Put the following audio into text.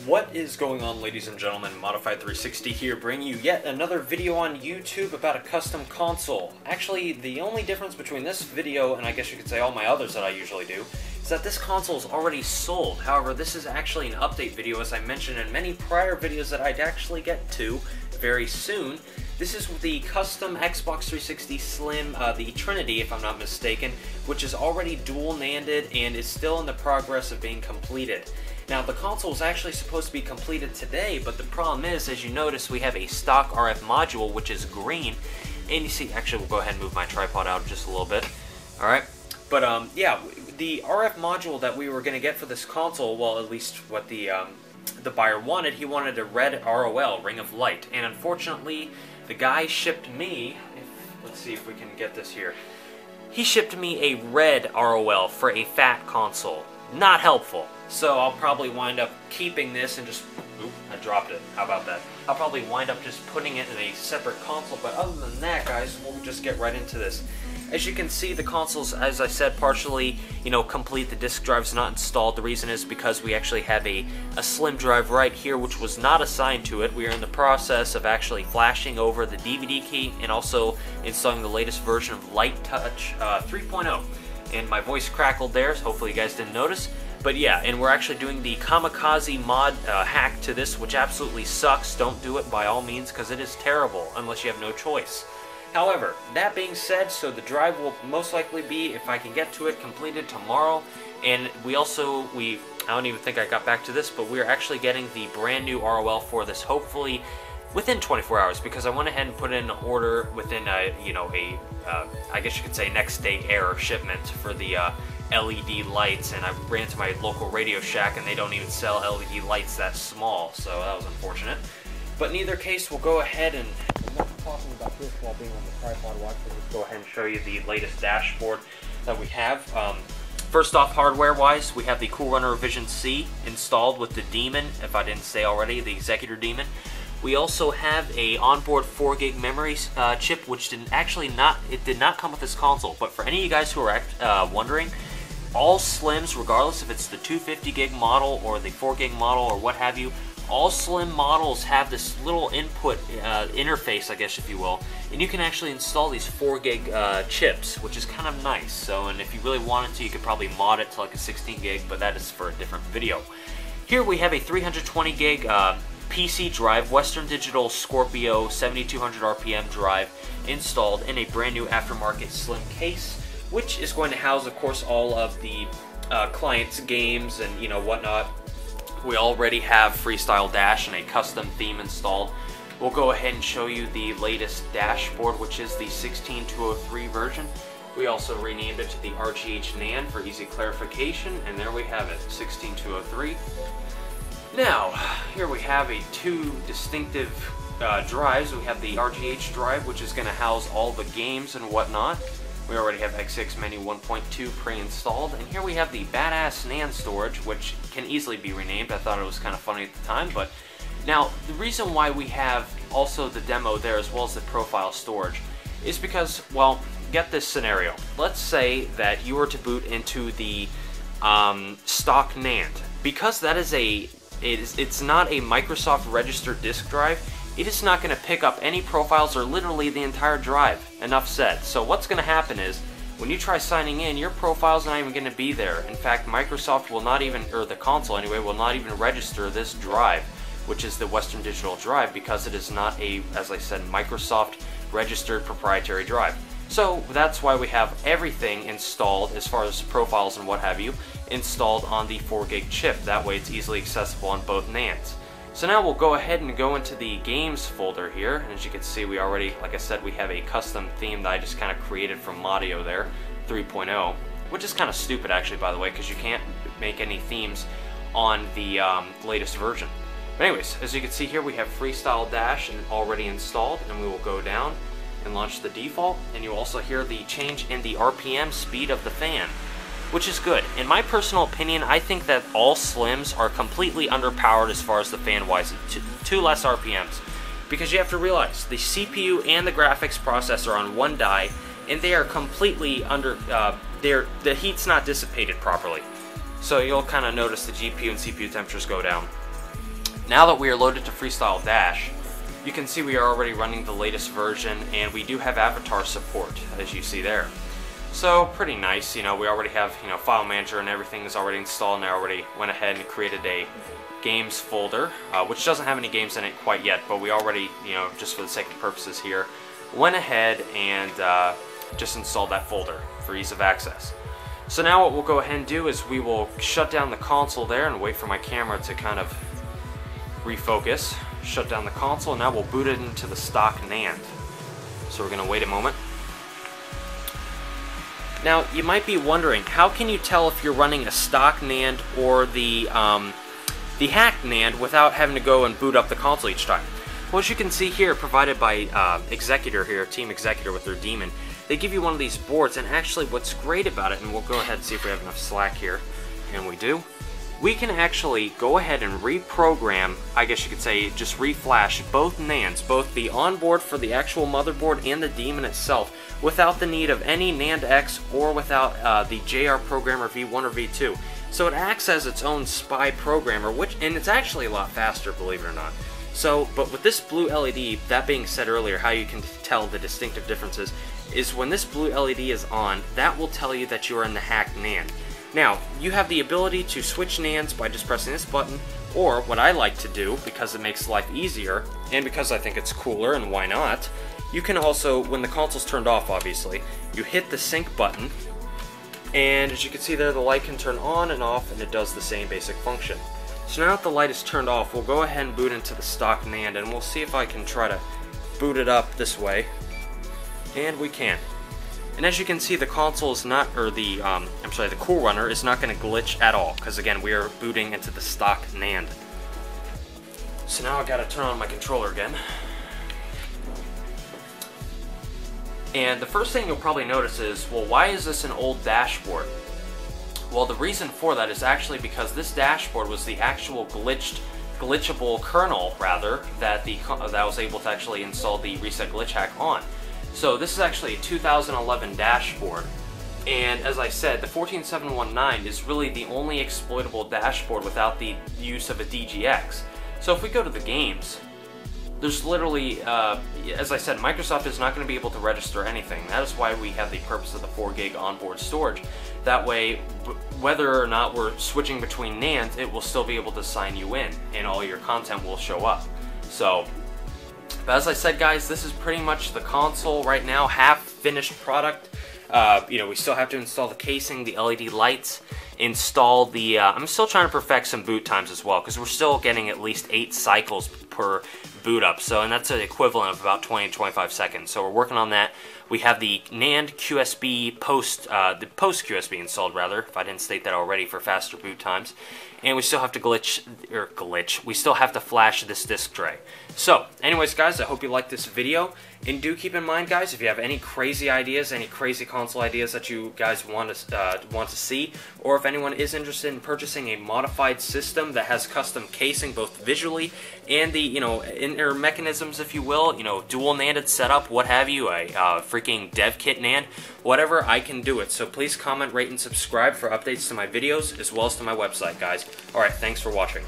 What is going on, ladies and gentlemen? Modified360 here, bringing you yet another video on YouTube about a custom console. Actually, the only difference between this video and I guess you could say all my others that I usually do is that this console is already sold. However, this is actually an update video, as I mentioned in many prior videos that I'd actually get to very soon. This is the custom Xbox 360 Slim, the Trinity, if I'm not mistaken, which is already dual NANDed and is still in the progress of being completed. Now, the console is actually supposed to be completed today, but the problem is, as you notice, we have a stock RF module, which is green, and you see, actually, we'll go ahead and move my tripod out just a little bit, alright? But, yeah, the RF module that we were going to get for this console, well, at least what the buyer wanted, he wanted a red ROL, Ring of Light, and unfortunately, the guy shipped me, let's see if we can get this here, he shipped me a red ROL for a fat console. Not helpful. So I'll probably wind up keeping this and just, oop, I dropped it. How about that? I'll probably wind up just putting it in a separate console, but other than that, guys, we'll just get right into this. As you can see, the console's, as I said, partially, complete. The disk drive's not installed. The reason is because we actually have a slim drive right here, which was not assigned to it. We are in the process of actually flashing over the DVD key and also installing the latest version of Light Touch 3.0. And my voice crackled there, so hopefully you guys didn't notice. But yeah, and we're actually doing the Kamikaze mod hack to this, which absolutely sucks. Don't do it by all means, because it is terrible, unless you have no choice. However, that being said, so the drive will most likely be, if I can get to it, completed tomorrow. And I don't even think I got back to this, but we're actually getting the brand new ROL for this, hopefully within 24 hours, because I went ahead and put in an order within I guess you could say next day air shipment for the LED lights, and I ran to my local Radio Shack and they don't even sell LED lights that small, so that was unfortunate. But in either case, we'll go ahead and, I'm not talking about this while being on the tripod watch, we'll just go ahead and show you the latest dashboard that we have. First off, hardware-wise, we have the Coolrunner Vision C installed with the Demon, if I didn't say already, the Xecuter Demon. We also have a onboard 4 gig memory chip, which did not come with this console. But for any of you guys who are wondering, all Slims, regardless if it's the 250 gig model or the 4 gig model or what have you, all Slim models have this little input interface, I guess if you will, and you can actually install these 4 gig chips, which is kind of nice. So, and if you really wanted to, you could probably mod it to like a 16 gig, but that is for a different video. Here we have a 320 gig PC drive, Western Digital Scorpio 7200 RPM drive installed in a brand new aftermarket slim case, which is going to house, of course, all of the client's games and whatnot. We already have Freestyle Dash and a custom theme installed. We'll go ahead and show you the latest dashboard, which is the 16203 version. We also renamed it to the RGH NAND for easy clarification, and there we have it, 16203. Now, here we have two distinctive drives. We have the RGH drive, which is going to house all the games and whatnot. We already have XX Menu 1.2 pre-installed. And here we have the badass NAND storage, which can easily be renamed. I thought it was kind of funny at the time, but now the reason why we have also the demo there as well as the profile storage is because, well, get this scenario. Let's say that you were to boot into the stock NAND. Because that is it's not a Microsoft registered disk drive, it is not going to pick up any profiles or literally the entire drive. Enough said. So what's going to happen is, when you try signing in, your profile's not even going to be there. In fact, Microsoft will not even, or the console anyway, will not even register this drive, which is the Western Digital drive, because it is not a, as I said, Microsoft registered proprietary drive. So that's why we have everything installed, as far as profiles and what have you, installed on the 4 gig chip. That way it's easily accessible on both NANDs. So now we'll go ahead and go into the games folder here, and as you can see, we already, like I said, we have a custom theme that I just kind of created from Modio there, 3.0, which is kind of stupid actually, by the way, because you can't make any themes on the latest version. But anyways, as you can see here, we have Freestyle Dash already installed, and we will go down and launch the default, and you'll also hear the change in the RPM speed of the fan, which is good. In my personal opinion, I think that all Slims are completely underpowered as far as the fan-wise, to less RPMs. Because you have to realize, the CPU and the graphics processor on one die, and they are completely the heat's not dissipated properly. So you'll kind of notice the GPU and CPU temperatures go down. now that we are loaded to Freestyle Dash, you can see we are already running the latest version, and we do have avatar support, as you see there. So pretty nice. We already have file manager and everything is already installed, and I already went ahead and created a games folder, which doesn't have any games in it quite yet, but we already, just for the sake of purposes here, went ahead and just installed that folder for ease of access. So now what we'll go ahead and do is we will shut down the console there and wait for my camera to kind of refocus. Shut down the console, and now we'll boot it into the stock NAND. So we're going to wait a moment. Now you might be wondering, how can you tell if you're running a stock NAND or the hacked NAND without having to go and boot up the console each time? Well, as you can see here, provided by Xecuter here, Team Xecuter with their Demon, they give you one of these boards, and actually what's great about it, and we'll go ahead and see if we have enough slack here, and we do, we can actually go ahead and reprogram, I guess you could say, just reflash both NANDs, both the onboard for the actual motherboard and the Demon itself, without the need of any NAND X or without the JR Programmer V1 or V2. So it acts as its own spy programmer, and it's actually a lot faster, believe it or not. So, but with this blue LED, that being said earlier, how you can tell the distinctive differences is when this blue LED is on, that will tell you that you are in the hacked NAND. Now, you have the ability to switch NANDs by just pressing this button, or what I like to do, because it makes life easier, and because I think it's cooler, and why not, you can also, when the console's turned off obviously, you hit the sync button, and as you can see there, the light can turn on and off, and it does the same basic function. So now that the light is turned off, we'll go ahead and boot into the stock NAND, and we'll see if I can try to boot it up this way, and we can. And as you can see, the console is not, or the Coolrunner is not going to glitch at all, because again, we are booting into the stock NAND. So now I've got to turn on my controller again. And the first thing you'll probably notice is, well, why is this an old dashboard? Well, the reason for that is actually because this dashboard was the actual glitchable kernel, rather, that was able to actually install the reset glitch hack on. So this is actually a 2011 dashboard, and as I said, the 14719 is really the only exploitable dashboard without the use of a DGX. So if we go to the games, there's literally, as I said, Microsoft is not going to be able to register anything. That is why we have the purpose of the 4 gig onboard storage. That way, whether or not we're switching between NANDs, it will still be able to sign you in, and all your content will show up. So, but as I said, guys, this is pretty much the console right now, half finished product. We still have to install the casing, the LED lights, install the, I'm still trying to perfect some boot times as well, because we're still getting at least 8 cycles per boot up, and that's an equivalent of about 20 to 25 seconds. So we're working on that. We have the NAND QSB post QSB installed, rather, if I didn't state that already, for faster boot times. And we still have to we still have to flash this disk tray. So, anyways, guys, I hope you liked this video. And do keep in mind, guys, if you have any crazy ideas, any crazy console ideas that you guys want to see, or if anyone is interested in purchasing a modified system that has custom casing, both visually and the inner mechanisms, if you will, dual NANDed setup, what have you, a freaking dev kit NAND, whatever, I can do it. So please comment, rate, and subscribe for updates to my videos as well as to my website, guys. Alright, thanks for watching.